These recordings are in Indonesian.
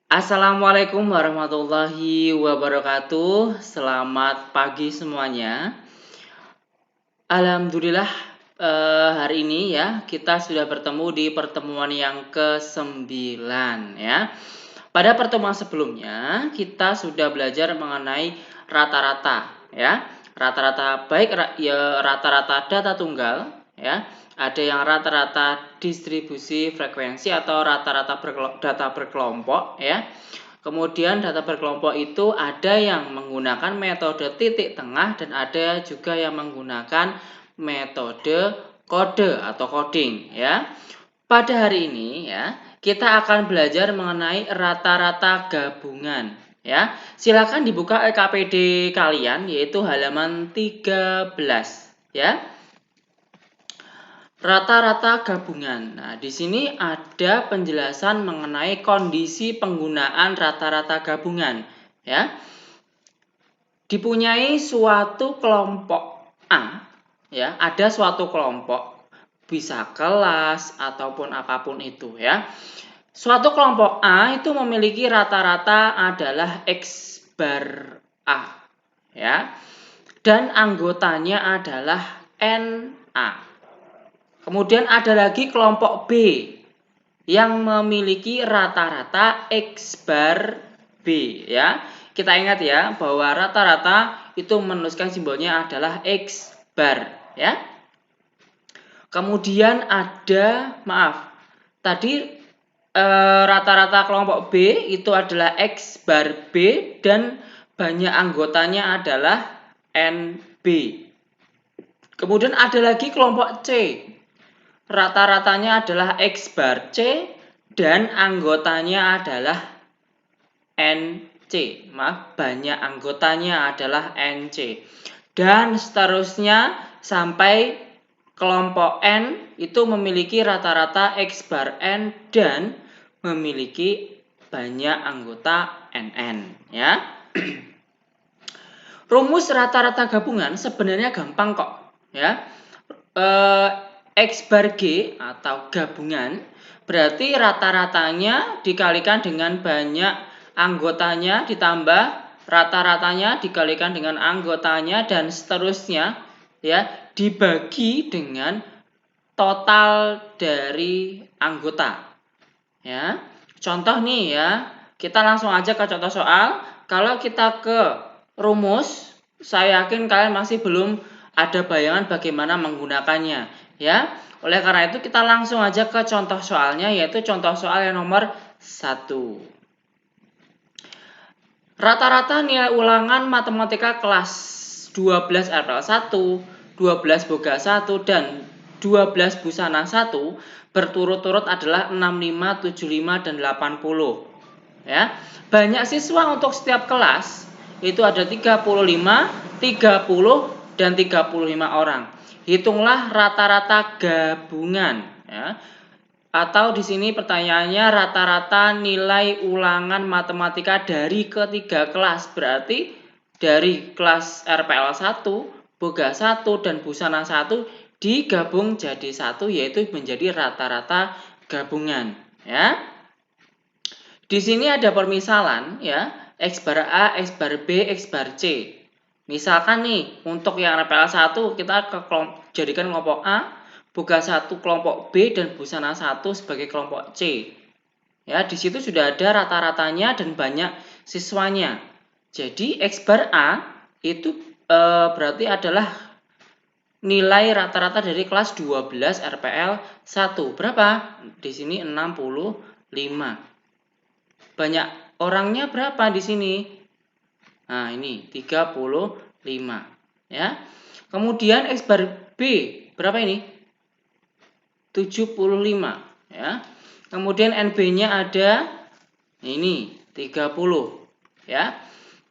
Assalamualaikum warahmatullahi wabarakatuh. Selamat pagi semuanya. Alhamdulillah hari ini ya kita sudah bertemu di pertemuan yang ke-9 ya. Pada pertemuan sebelumnya kita sudah belajar mengenai rata-rata ya. Rata-rata baik ya rata-rata data tunggal ya. Ada yang rata-rata distribusi frekuensi atau rata-rata data berkelompok ya. Kemudian data berkelompok itu ada yang menggunakan metode titik tengah dan ada juga yang menggunakan metode kode atau coding ya. Pada hari ini ya, kita akan belajar mengenai rata-rata gabungan ya. Silakan dibuka LKPD kalian yaitu halaman 13 ya. Rata-rata gabungan. Nah, di sini ada penjelasan mengenai kondisi penggunaan rata-rata gabungan, ya. Dipunyai suatu kelompok A, ya, ada suatu kelompok bisa kelas ataupun apapun itu, ya. Suatu kelompok A itu memiliki rata-rata adalah X bar A, ya. Dan anggotanya adalah NA. Kemudian ada lagi kelompok B yang memiliki rata-rata X bar B ya. Kita ingat ya bahwa rata-rata itu menuliskan simbolnya adalah X bar ya. Kemudian ada tadi rata-rata kelompok B itu adalah X bar B dan banyak anggotanya adalah NB. Kemudian ada lagi kelompok C. Rata-ratanya adalah X bar C dan anggotanya adalah NC. Banyak anggotanya adalah NC. Dan seterusnya sampai kelompok N itu memiliki rata-rata X bar N dan memiliki banyak anggota NN ya. Rumus rata-rata gabungan sebenarnya gampang kok ya. X bar G atau gabungan berarti rata-ratanya dikalikan dengan banyak anggotanya ditambah rata-ratanya dikalikan dengan anggotanya dan seterusnya ya dibagi dengan total dari anggota ya. Contoh nih ya, kita langsung aja ke contoh soal. Kalau kita ke rumus, saya yakin kalian masih belum ada bayangan bagaimana menggunakannya ya. Oleh karena itu kita langsung aja ke contoh soalnya yaitu contoh soal yang nomor 1. Rata-rata nilai ulangan matematika kelas 12 RPL 1, 12 Boga 1 dan 12 Busana 1 berturut-turut adalah 65, 75 dan 80. Ya. Banyak siswa untuk setiap kelas itu ada 35, 30 dan 35 orang. Hitunglah rata-rata gabungan ya. Atau di sini pertanyaannya rata-rata nilai ulangan matematika dari ketiga kelas. Berarti dari kelas RPL 1, Boga 1 dan Busana 1 digabung jadi satu yaitu menjadi rata-rata gabungan ya. Di sini ada permisalan ya, X bar A, X bar B, X bar C. Misalkan nih, untuk yang RPL 1 kita jadikan kelompok A, Boga 1 kelompok B dan Busana 1 sebagai kelompok C. Ya, di situ sudah ada rata-ratanya dan banyak siswanya. Jadi X bar A itu berarti adalah nilai rata-rata dari kelas 12 RPL 1. Berapa? Di sini 65. Banyak orangnya berapa di sini? Nah, ini 35 ya. Kemudian X bar B berapa ini? 75 ya. Kemudian NB-nya ada ini 30 ya.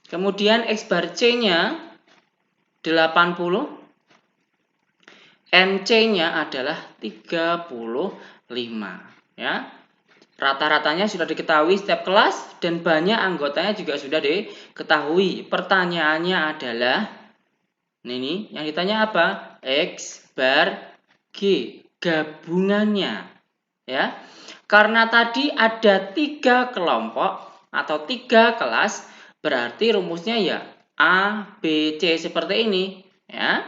Kemudian X bar C-nya 80, NC-nya adalah 35 ya. Rata-ratanya sudah diketahui setiap kelas dan banyak anggotanya juga sudah diketahui. Pertanyaannya adalah ini yang ditanya apa? X bar G gabungannya ya. Karena tadi ada 3 kelompok atau 3 kelas, berarti rumusnya ya A, B, C seperti ini ya.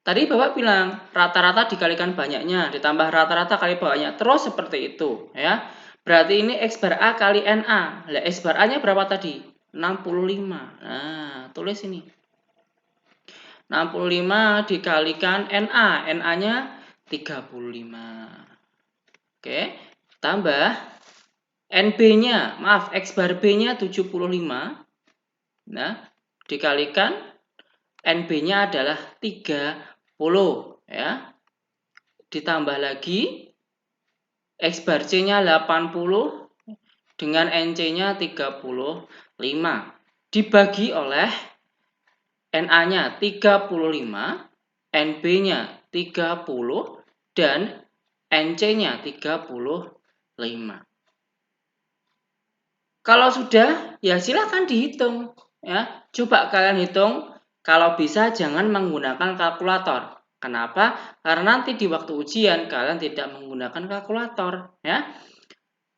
Tadi Bapak bilang rata-rata dikalikan banyaknya ditambah rata-rata kali bawahnya terus seperti itu ya. Berarti ini X bar A kali NA. Lah X bar A-nya berapa tadi? 65. Nah, tulis ini. 65 dikalikan NA. NA-nya 35. Oke, tambah NB-nya, maaf, X bar B-nya 75. Nah, dikalikan NB-nya adalah 30 ya. Ditambah lagi X bar C-nya 80 dengan NC-nya 35. Dibagi oleh NA-nya 35, NB-nya 30 dan NC-nya 35. Kalau sudah, ya silakan dihitung ya. Coba kalian hitung, kalau bisa jangan menggunakan kalkulator. Kenapa? Karena nanti di waktu ujian kalian tidak menggunakan kalkulator ya.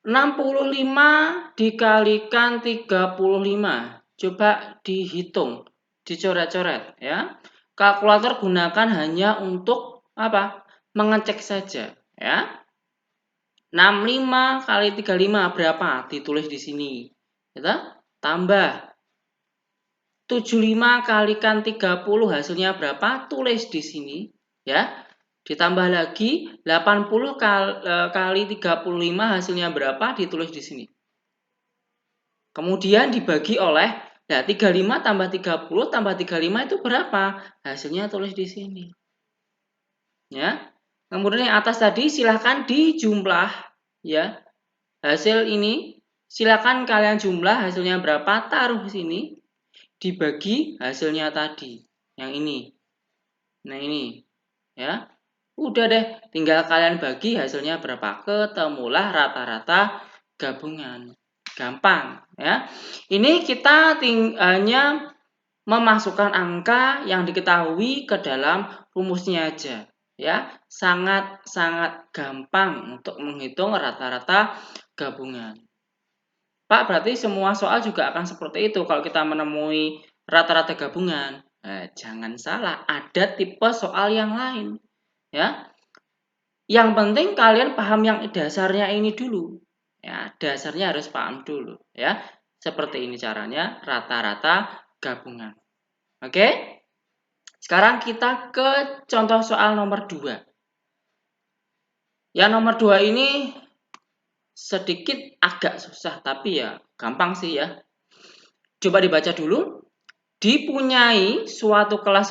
65 dikalikan 35. Coba dihitung, dicoret-coret ya. Kalkulator gunakan hanya untuk apa? Mengecek saja ya. 65 kali 35 berapa? Ditulis di sini. Gitu? Tambah 75 kalikan 30 hasilnya berapa? Tulis di sini ya. Ditambah lagi 80 kali 35 hasilnya berapa? Ditulis di sini. Kemudian dibagi oleh 35 tambah 30 tambah 35 itu berapa? Hasilnya tulis di sini. Ya. Kemudian yang atas tadi silahkan dijumlah ya. Hasil ini silakan kalian jumlah hasilnya berapa, taruh di sini. Dibagi hasilnya tadi. Yang ini. Nah, ini. Ya. Udah deh, tinggal kalian bagi hasilnya berapa. Ketemulah rata-rata gabungan. Gampang, ya. Ini kita hanya memasukkan angka yang diketahui ke dalam rumusnya aja, ya. Sangat-sangat gampang untuk menghitung rata-rata gabungan. Pak, berarti semua soal juga akan seperti itu kalau kita menemui rata-rata gabungan. Jangan salah, ada tipe soal yang lain. Ya, yang penting kalian paham yang dasarnya ini dulu. Ya, dasarnya harus paham dulu. Ya, seperti ini caranya rata-rata gabungan. Oke? Sekarang kita ke contoh soal nomor 2. Yang nomor 2 ini sedikit agak susah, tapi ya gampang sih ya. Coba dibaca dulu. Dipunyai suatu kelas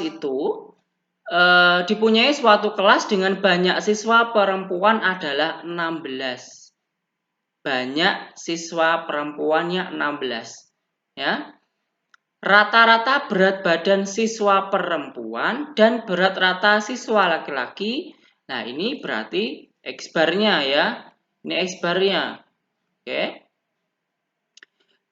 dengan banyak siswa perempuan adalah 16. Banyak siswa perempuannya 16. Ya. Rata-rata berat badan siswa perempuan dan berat rata siswa laki-laki. Nah, ini berarti X bar-nya ya. Ini X bar-nya. Oke.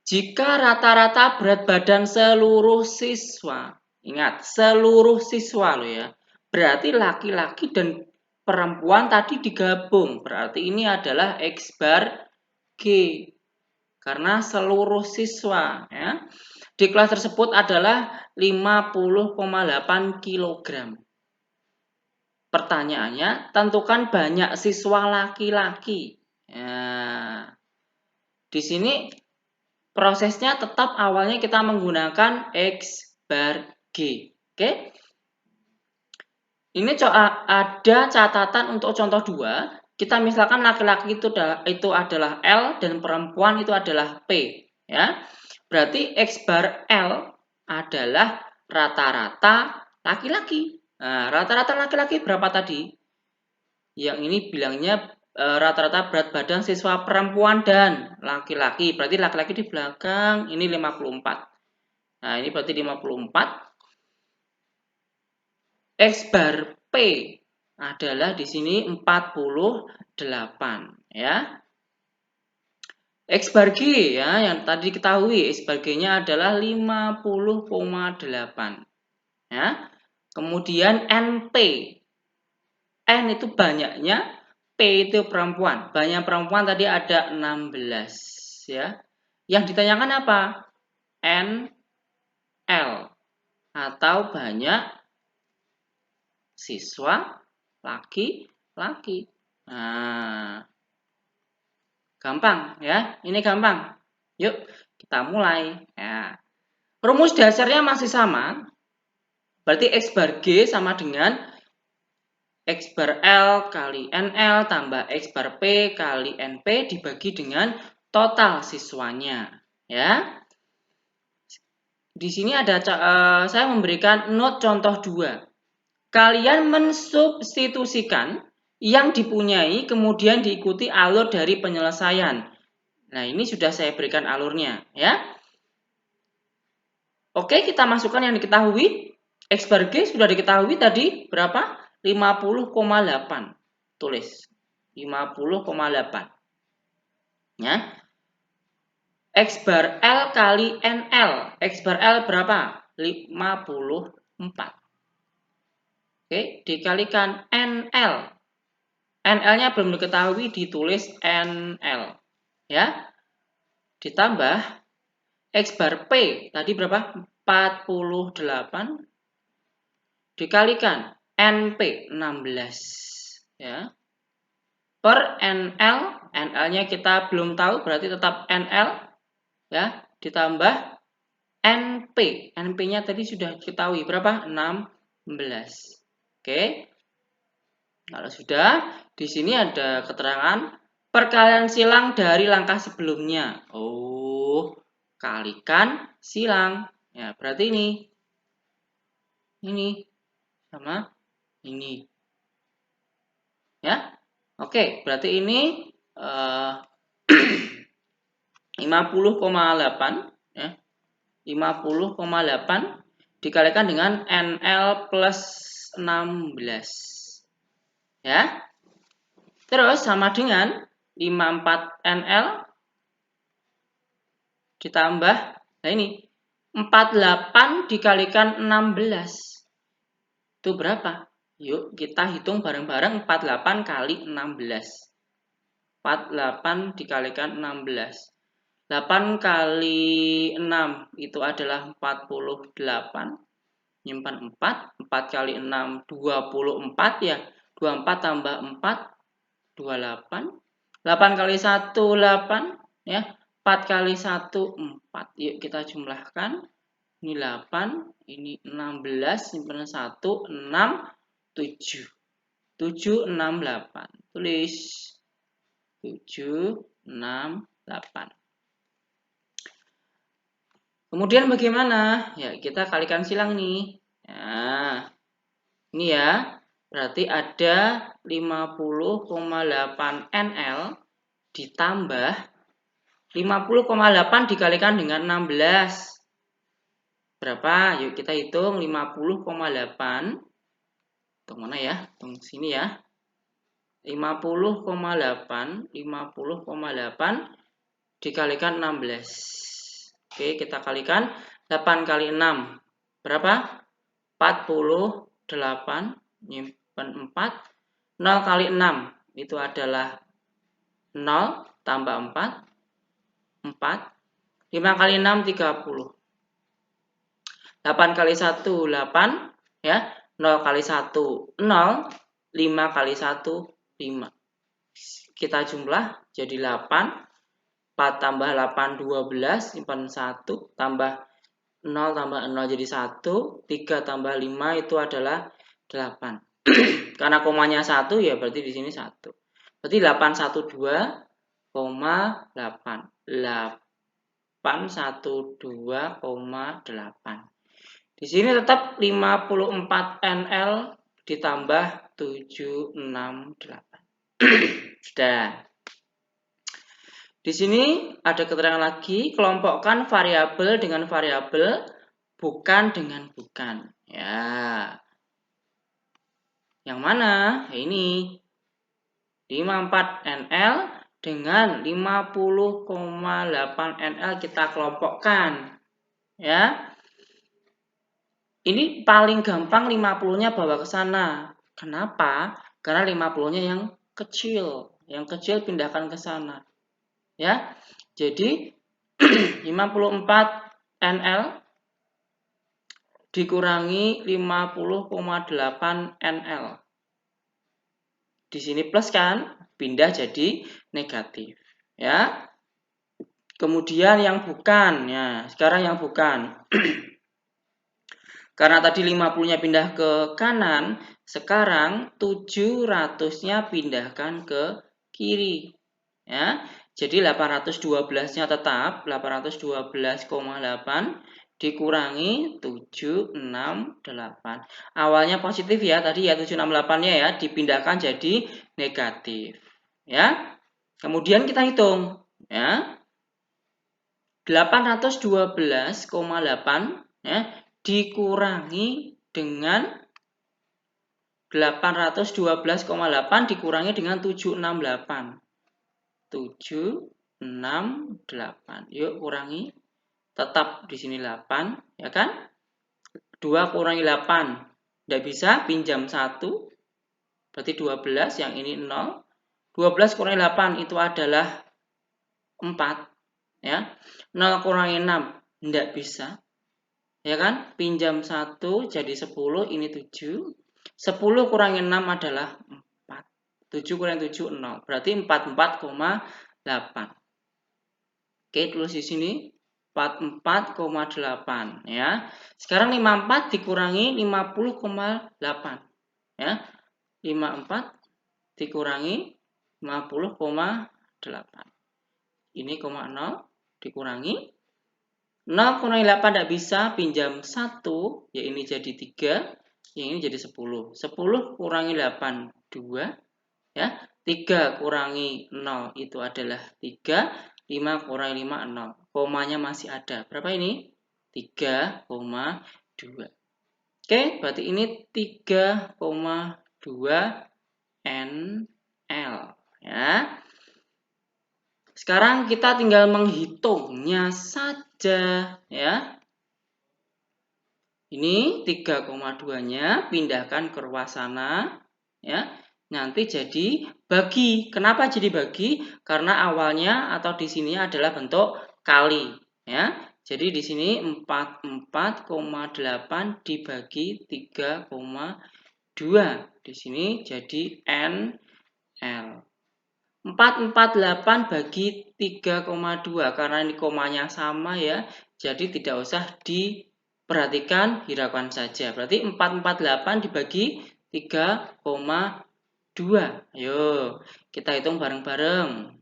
Jika rata-rata berat badan seluruh siswa, ingat seluruh siswa loh ya, berarti laki-laki dan perempuan tadi digabung, berarti ini adalah X bar G, karena seluruh siswa ya. Di kelas tersebut adalah 50,8 kg. Pertanyaannya, tentukan banyak siswa laki-laki. Ya. Di sini prosesnya tetap awalnya kita menggunakan X bar G. Oke? Ini ada catatan untuk contoh 2. Kita misalkan laki-laki itu adalah L dan perempuan itu adalah P. Ya. Berarti X bar L adalah rata-rata laki-laki. Nah, rata-rata laki-laki berapa tadi? Yang ini bilangnya rata-rata berat badan siswa perempuan dan laki-laki. Berarti laki-laki di belakang ini 54. Nah, ini berarti 54. X bar P adalah di sini 48 ya. X bar G ya, yang tadi diketahui X bar G-nya adalah 50,8 ya. Kemudian NP. N itu banyaknya, P itu perempuan. Banyak perempuan tadi ada 16 ya. Yang ditanyakan apa? NL atau banyak siswa laki-laki. Nah, gampang ya. Ini gampang. Yuk, kita mulai. Ya. Rumus dasarnya masih sama. Berarti X bar G sama dengan X bar L kali NL tambah X bar P kali NP dibagi dengan total siswanya. Ya. Di sini ada saya memberikan note contoh 2. Kalian mensubstitusikan yang dipunyai kemudian diikuti alur dari penyelesaian. Nah, ini sudah saya berikan alurnya, ya. Oke, kita masukkan yang diketahui. X bar G sudah diketahui tadi berapa? 50,8. Tulis 50,8. Ya. X bar L kali NL. X bar L berapa? 54. Oke, dikalikan NL. NL-nya belum diketahui, ditulis NL. Ya. Ditambah X bar P tadi berapa? 48 dikalikan NP 16 ya. Per NL, NL-nya kita belum tahu berarti tetap NL ya, ditambah NP. NP-nya tadi sudah diketahui berapa? 16. Oke. Kalau sudah, di sini ada keterangan perkalian silang dari langkah sebelumnya. Oh, kalikan silang. Ya, berarti ini sama ini. Ya. Oke, berarti ini 50,8 ya. 50,8 dikalikan dengan NL plus 16. Ya. Terus sama dengan 54 NL ditambah, nah ini 48 dikalikan 16. Itu berapa? Yuk kita hitung bareng-bareng. 48 kali 16. 48 dikalikan 16. 8 kali 6 itu adalah 48. Nyimpan 4. 4 kali 6 24 ya. 24 tambah 4 28. 8 kali 1 8 ya. 4 kali 1 4. Yuk kita jumlahkan. Ini 8, ini 16, simpan 1, 6, 7. 7, 6, 8. Tulis 7, 6, 8. Kemudian bagaimana? Ya, kita kalikan silang nih. Nah, ini ya. Berarti ada 50,8 NL ditambah 50,8 dikalikan dengan 16. Berapa? Yuk kita hitung 50,8. Hitung mana ya? Hitung sini ya. 50,8 dikalikan 16. Oke, kita kalikan 8 kali 6. Berapa? 48. Nyimpan 4. 0 kali 6 itu adalah 0 tambah 4. 4. 5 kali 6 30. 8 kali 1 8 ya. 0 kali 1 0. 5 kali 1 5. Kita jumlah jadi 8. 4 tambah 8 12, simpan 1 tambah 0 tambah 0 jadi 1. 3 tambah 5 itu adalah 8. Karena komanya 1 ya berarti di sini 1. Berarti 812,8. 812,8. Di sini tetap 54 NL ditambah 768. Sudah. Di sini ada keterangan lagi, kelompokkan variabel dengan variabel, bukan dengan bukan. Ya. Yang mana? Ya ini. 54 NL dengan 50,8 NL kita kelompokkan. Ya. Ini paling gampang 50-nya bawa ke sana. Kenapa? Karena 50-nya yang kecil. Yang kecil pindahkan ke sana. Ya. Jadi 54 NL dikurangi 50,8 NL. Di sini plus kan, pindah jadi negatif. Ya. Kemudian yang bukan, ya. Sekarang yang bukan. Karena tadi 50-nya pindah ke kanan, sekarang 700-nya pindahkan ke kiri. Ya. Jadi 812-nya tetap 812,8 dikurangi 768. Awalnya positif ya, tadi ya 768-nya ya, dipindahkan jadi negatif. Ya. Kemudian kita hitung, ya. 812,8 ya, dikurangi dengan 812,8 dikurangi dengan 768. 768. Yuk kurangi. Tetap di sini 8, ya kan? 2 kurangi 8. Tidak bisa, pinjam 1. Berarti 12, yang ini 0. 12 kurangi 8 itu adalah 4. Ya. 0 kurangi 6 tidak bisa. Ya kan? Pinjam 1 jadi 10, ini 7. 10 kurangi 6 adalah 4. 7 kurangi 7, 0. Berarti 44,8. Oke, tulis di sini 44,8 ya. Sekarang 54 dikurangi 50,8 ya. 54 dikurangi 50,8. Ini 0 dikurangi 0 kurangi 8 tidak bisa, pinjam 1, ya ini jadi 3, yang ini jadi 10. 10 kurangi 8, 2, ya. 3 kurangi 0 itu adalah 3, 5 kurangi 5, 0. Komanya masih ada. Berapa ini? 3,2. Oke, berarti ini 3,2 NL. Ya. Sekarang kita tinggal menghitungnya saja. Ya. Ini 3,2-nya pindahkan ke ruas sana. Ya. Nanti jadi bagi. Kenapa jadi bagi? Karena awalnya atau di sini adalah bentuk kali, ya. Jadi di sini 44,8 dibagi 3,2. Di sini jadi NL. 448 bagi 3,2 karena ini komanya sama ya. Jadi tidak usah diperhatikan, hiraukan saja. Berarti 448 dibagi 3,2. Ayo, kita hitung bareng-bareng.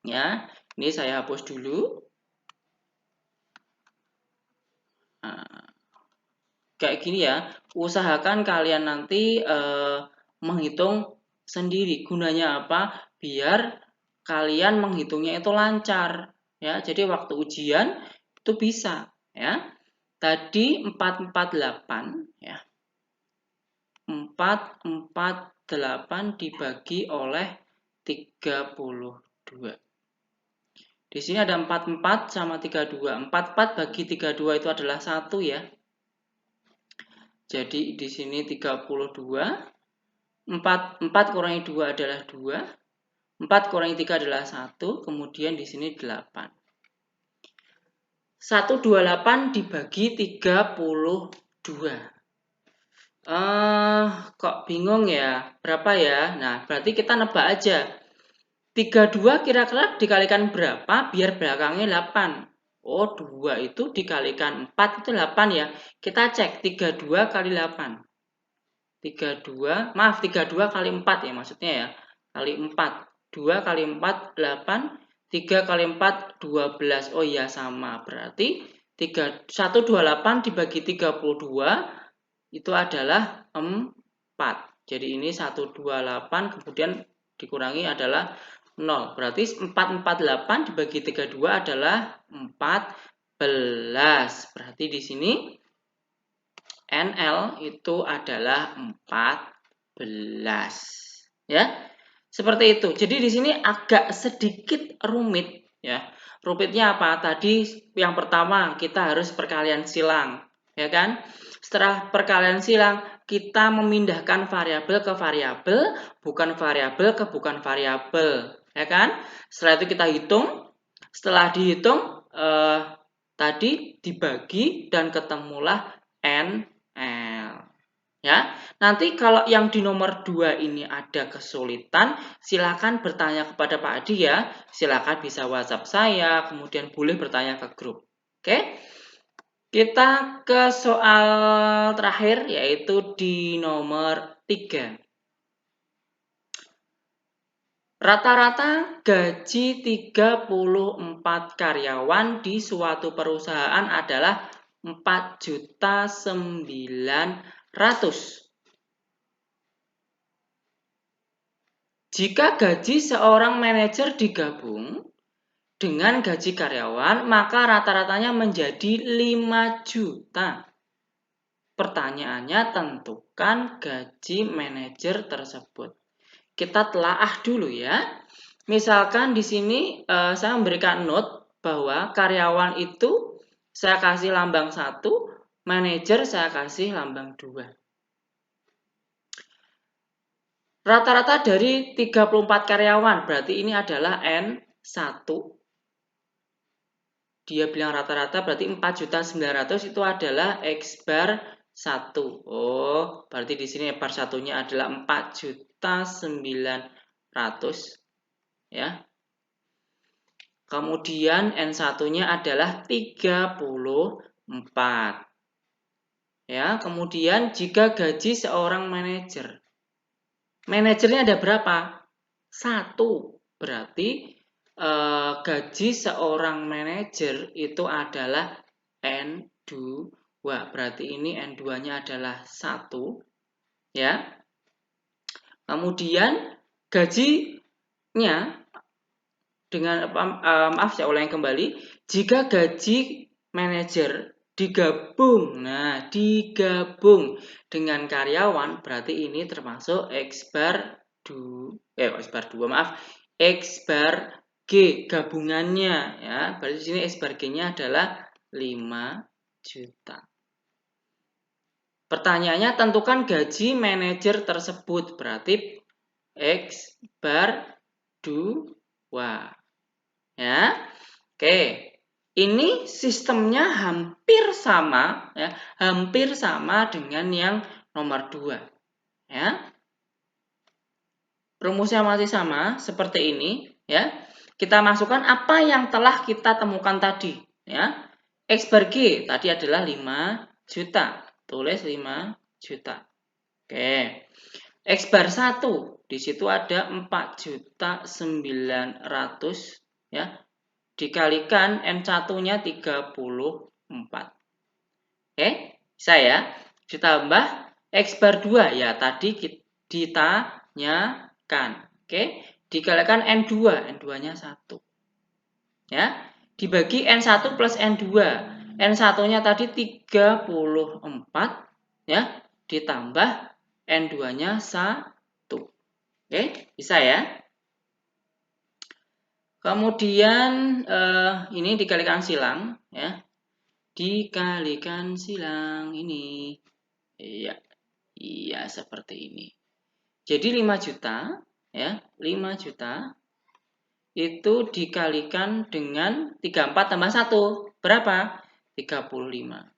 Ya, ini saya hapus dulu. Nah, kayak gini ya. Usahakan kalian nanti menghitung sendiri. Gunanya apa? Biar kalian menghitungnya itu lancar. Ya, jadi waktu ujian itu bisa. Ya, tadi 448 ya. 448 dibagi oleh 32. Di sini ada 44 sama 32. 44 bagi 32 itu adalah 1 ya. Jadi di sini 32. 4 kurangi 2 adalah 2. 4 kurangi 3 adalah 1. Kemudian di sini 8. 128 dibagi 32. Kok bingung ya? Berapa ya? Nah, berarti kita nebak aja. 32 kira-kira dikalikan berapa biar belakangnya 8? Oh, 2 itu dikalikan 4 itu 8 ya. Kita cek 32 kali 8. 32 kali 4 ya maksudnya ya. Kali 4. 2 kali 4, 8. 3 kali 4, 12. Oh iya sama. Berarti 128 dibagi 32 itu adalah 4. Jadi ini 128 kemudian dikurangi adalah 0. Berarti 448 dibagi 32 adalah 14. Berarti di sini NL itu adalah 14. Ya. Seperti itu. Jadi di sini agak sedikit rumit ya. Rumitnya apa? Tadi yang pertama kita harus perkalian silang, ya kan? Setelah perkalian silang, kita memindahkan variabel ke variabel, bukan variabel ke bukan variabel, ya kan? Setelah itu kita hitung Setelah dihitung tadi dibagi dan ketemulah NL. Ya, nanti kalau yang di nomor 2 ini ada kesulitan, silakan bertanya kepada Pak Adi ya. Silakan bisa WhatsApp saya, kemudian boleh bertanya ke grup. Oke? Kita ke soal terakhir yaitu di nomor 3. Rata-rata gaji 34 karyawan di suatu perusahaan adalah 4.900.000. Jika gaji seorang manajer digabung dengan gaji karyawan, maka rata-ratanya menjadi 5 juta. Pertanyaannya, tentukan gaji manajer tersebut. Kita telaah dulu ya. Misalkan di sini saya memberikan note bahwa karyawan itu saya kasih lambang 1, manajer saya kasih lambang 2. Rata-rata dari 34 karyawan, berarti ini adalah N1. Dia bilang rata-rata berarti 4.900.000 itu adalah X bar 1. Oh, berarti di sini bar satunya adalah 4.900.000 ya. Kemudian N1-nya adalah 34. Ya, kemudian jika gaji seorang manajer. Manajernya ada berapa? 1. Berarti gaji seorang manajer itu adalah N2. Berarti ini N2-nya adalah 1. Ya. Kemudian gajinya dengan maaf saya ulangi kembali. Jika gaji manajer digabung dengan karyawan, berarti ini termasuk X bar 2, X bar G gabungannya ya. Berarti di sini X bar G-nya adalah 5 juta. Pertanyaannya, tentukan gaji manajer tersebut. Berarti X bar 2. Ya. Oke. Ini sistemnya hampir sama ya, hampir sama dengan yang nomor 2. Ya. Rumusnya masih sama seperti ini ya. Kita masukkan apa yang telah kita temukan tadi ya. X bar G tadi adalah 5 juta. Tulis 5 juta. Oke. X bar 1 di situ ada 4.900.000 ya. Dikalikan N1-nya 34. Oke, bisa ya. Ditambah X bar 2 ya tadi ditanyakan. Oke, dikalikan N2, N2-nya 1. Ya, dibagi N1 plus N2. N1-nya tadi 34 ya, ditambah N2-nya 1. Oke, bisa ya. Kemudian ini dikalikan silang ya. Dikalikan silang ini. Iya. Iya, seperti ini. Jadi 5 juta ya, 5 juta itu dikalikan dengan 34 tambah 1. Berapa? 35.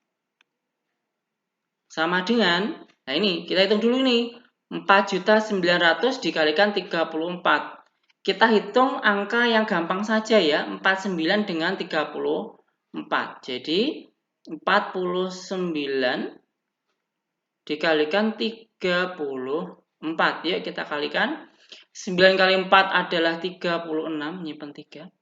Sama dengan, nah ini kita hitung dulu nih. 4.900.000 dikalikan 34. Kita hitung angka yang gampang saja ya, 49 dengan 34. Jadi 49 dikalikan 34. Yuk kita kalikan. 9 kali 4 adalah 36, nyimpen 3.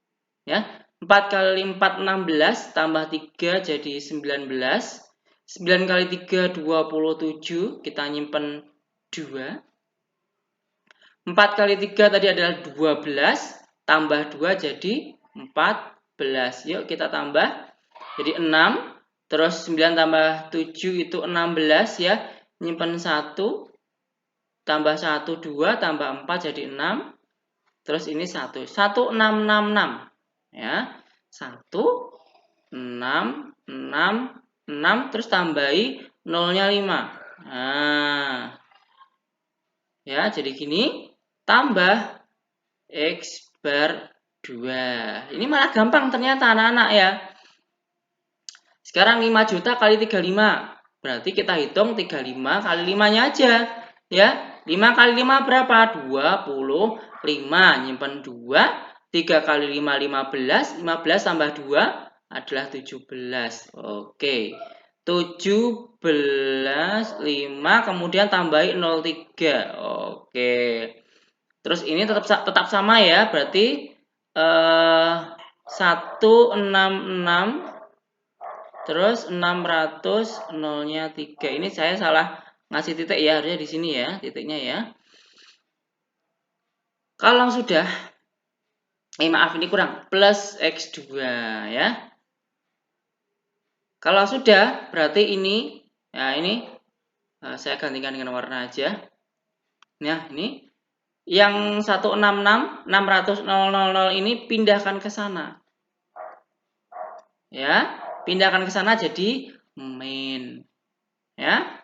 Ya. 4 kali 4 16 tambah 3 jadi 19. 9 kali 3 27, kita nyimpen 2. 4 kali 3 tadi adalah 12, tambah 2 jadi 14. Yuk kita tambah, jadi 6. Terus 9 tambah 7 itu 16 ya, nyimpen 1. Tambah 1, 2, tambah 4 jadi 6. Terus ini 1. 1666. Ya, 1, 6, 6, 6. Terus tambahi 0-nya 5. Nah, ya jadi gini. Tambah X bar 2. Ini malah gampang ternyata anak-anak ya. Sekarang 5 juta kali 35. Berarti kita hitung 35 kali 5-nya aja. Ya, 5 kali 5 berapa? 25. Nyimpen 2. 3 kali 5, 15. 15 tambah 2 adalah 17. Oke. 17, 5, kemudian tambahin 03. Oke. Terus ini tetap sama ya, berarti 166 terus 600 nolnya 3. Ini saya salah ngasih titik ya, harusnya di sini ya, titiknya ya. Kalau sudah, maaf ini kurang, plus X2 ya. Kalau sudah, berarti ini, ya ini, saya gantikan dengan warna aja. Nah, ini, yang 166, 600, 000 ini pindahkan ke sana. Ya, pindahkan ke sana jadi min. Ya.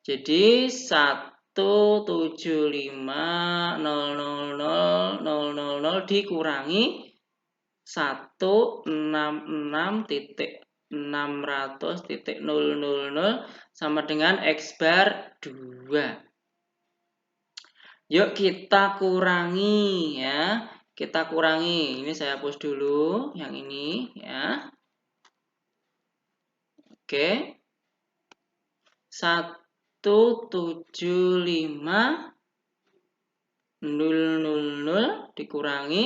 Jadi 175.000.000 dikurangi 166.600.000 sama dengan X bar 2. Yuk kita kurangi ya. Kita kurangi. Ini saya hapus dulu yang ini ya. Oke. 175.000 dikurangi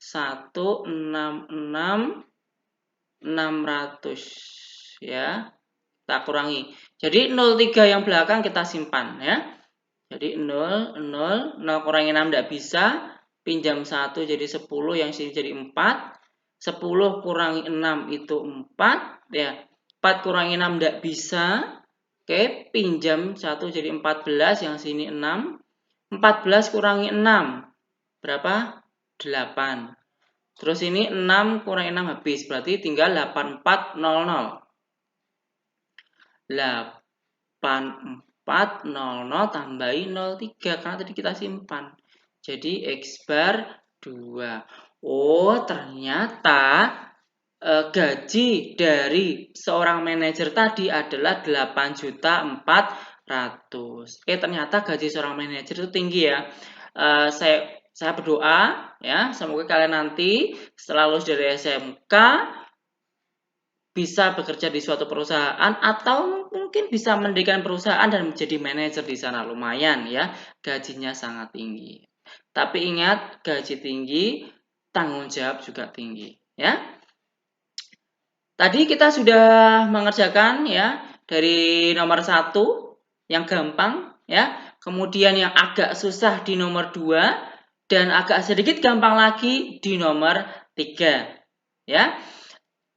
166.600 ya. Kita kurangi. Jadi 03 yang belakang kita simpan ya. Jadi 0 kurangi 6 tidak bisa. Pinjam 1 jadi 10, yang sini jadi 4. 10 kurangi 6 itu 4 ya. 4 kurangi 6 tidak bisa. Oke, pinjam 1 jadi 14, yang sini 6. 14 kurangi 6. Berapa? 8. Terus ini 6 kurangi 6 habis, berarti tinggal 8400. 8400 tambahin 03, karena tadi kita simpan. Jadi X bar 2. Oh, ternyata gaji dari seorang manajer tadi adalah 8.400.000. Ternyata gaji seorang manajer itu tinggi ya. Saya berdoa ya, semoga kalian nanti setelah lulus dari SMK bisa bekerja di suatu perusahaan atau mungkin bisa mendirikan perusahaan dan menjadi manajer di sana. Lumayan ya, gajinya sangat tinggi. Tapi ingat, gaji tinggi, tanggung jawab juga tinggi ya. Tadi kita sudah mengerjakan ya dari nomor 1 yang gampang ya. Kemudian yang agak susah di nomor 2 dan agak sedikit gampang lagi di nomor 3 ya.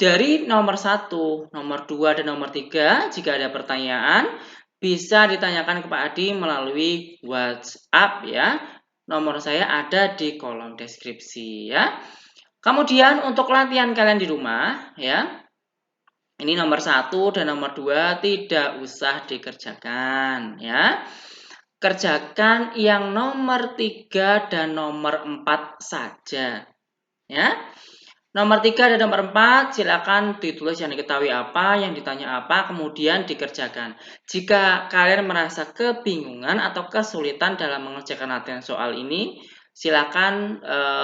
Dari nomor 1, nomor 2 dan nomor 3 jika ada pertanyaan bisa ditanyakan ke Pak Adi melalui WhatsApp ya. Nomor saya ada di kolom deskripsi ya. Kemudian untuk latihan kalian di rumah ya. Ini nomor 1 dan nomor 2 tidak usah dikerjakan ya. Kerjakan yang nomor 3 dan nomor 4 saja ya. Nomor 3 dan nomor 4 silakan ditulis yang diketahui apa, yang ditanya apa, kemudian dikerjakan. Jika kalian merasa kebingungan atau kesulitan dalam mengerjakan latihan soal ini, silakan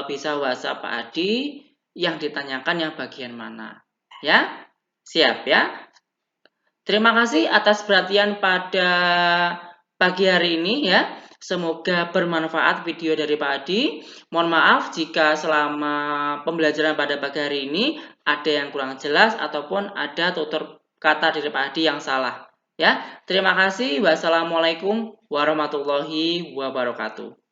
bisa WhatsApp Pak Adi yang ditanyakan yang bagian mana. Ya. Siap ya. Terima kasih atas perhatian pada pagi hari ini ya. Semoga bermanfaat video dari Pak Adi. Mohon maaf jika selama pembelajaran pada pagi hari ini ada yang kurang jelas ataupun ada tutur kata dari Pak Adi yang salah. Ya, terima kasih. Wassalamualaikum warahmatullahi wabarakatuh.